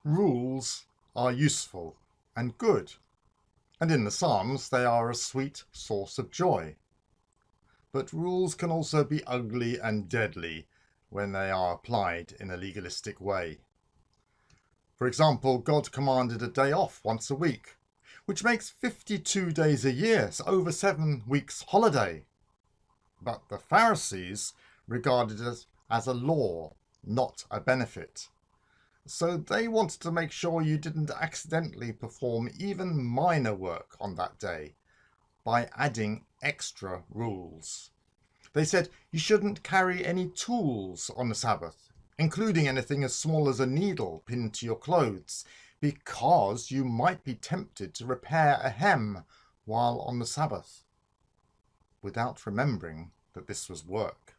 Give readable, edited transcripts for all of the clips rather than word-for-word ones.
Rules are useful and good, and in the Psalms they are a sweet source of joy. But rules can also be ugly and deadly when they are applied in a legalistic way. For example, God commanded a day off once a week, which makes 52 days a year, so over 7 weeks holiday. But the Pharisees regarded it as a law, not a benefit. So they wanted to make sure you didn't accidentally perform even minor work on that day by adding extra rules. They said you shouldn't carry any tools on the Sabbath, including anything as small as a needle pinned to your clothes, because you might be tempted to repair a hem while on the Sabbath, without remembering that this was work.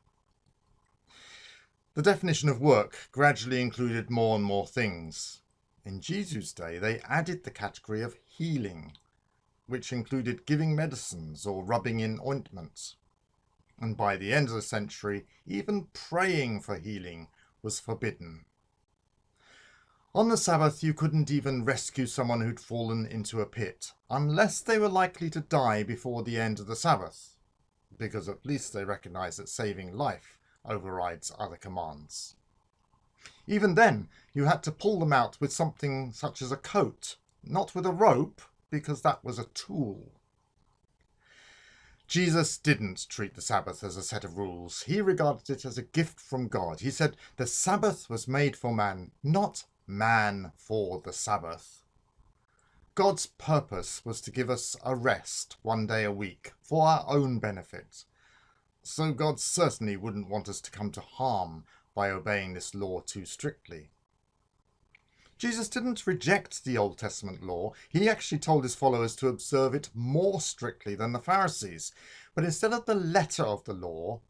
The definition of work gradually included more and more things. In Jesus' day, they added the category of healing, which included giving medicines or rubbing in ointments. And by the end of the century, even praying for healing was forbidden. On the Sabbath, you couldn't even rescue someone who'd fallen into a pit, unless they were likely to die before the end of the Sabbath, because at least they recognized that saving life overrides other commands. Even then, you had to pull them out with something such as a coat, not with a rope, because that was a tool. Jesus didn't treat the Sabbath as a set of rules. He regarded it as a gift from God. He said the Sabbath was made for man, not man for the Sabbath. God's purpose was to give us a rest 1 day a week for our own benefit. So God certainly wouldn't want us to come to harm by obeying this law too strictly. Jesus didn't reject the Old Testament law. He actually told his followers to observe it more strictly than the Pharisees. But instead of the letter of the law,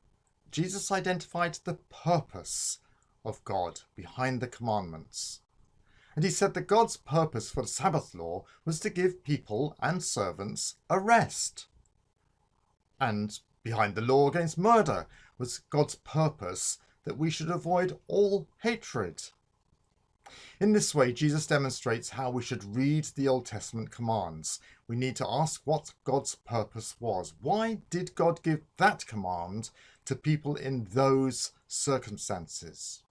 Jesus identified the purpose of God behind the commandments. And he said that God's purpose for the Sabbath law was to give people and servants a rest. And behind the law against murder was God's purpose that we should avoid all hatred. In this way, Jesus demonstrates how we should read the Old Testament commands. We need to ask what God's purpose was. Why did God give that command to people in those circumstances?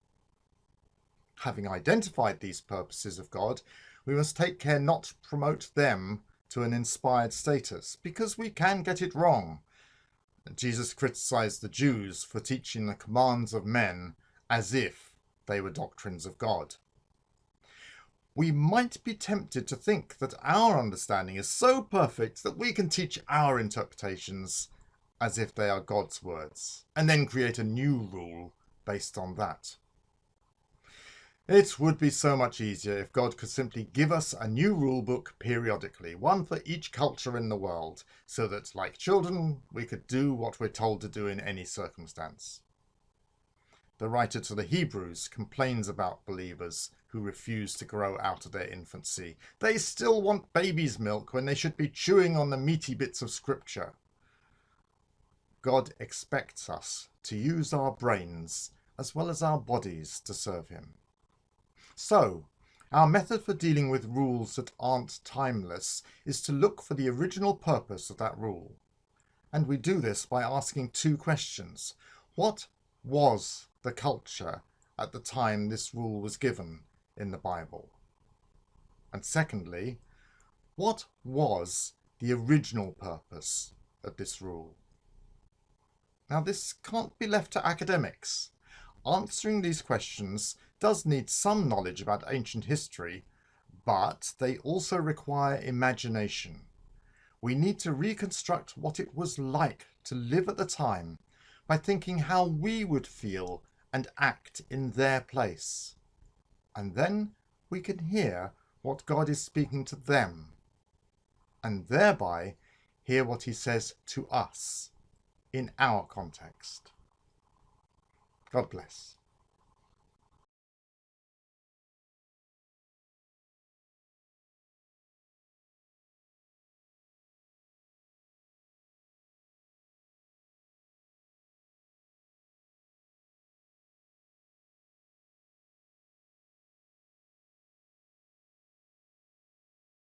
Having identified these purposes of God, we must take care not to promote them to an inspired status, because we can get it wrong. Jesus criticized the Jews for teaching the commands of men as if they were doctrines of God. We might be tempted to think that our understanding is so perfect that we can teach our interpretations as if they are God's words, and then create a new rule based on that. It would be so much easier if God could simply give us a new rule book periodically, one for each culture in the world, so that, like children, we could do what we're told to do in any circumstance. The writer to the Hebrews complains about believers who refuse to grow out of their infancy. They still want baby's milk when they should be chewing on the meaty bits of Scripture. God expects us to use our brains as well as our bodies to serve him. So, our method for dealing with rules that aren't timeless is to look for the original purpose of that rule. And we do this by asking 2 questions. What was the culture at the time this rule was given in the Bible? And secondly, what was the original purpose of this rule? Now, this can't be left to academics. Answering these questions does need some knowledge about ancient history, but they also require imagination. We need to reconstruct what it was like to live at the time by thinking how we would feel and act in their place. And then we can hear what God is speaking to them, and thereby hear what he says to us in our context. God bless.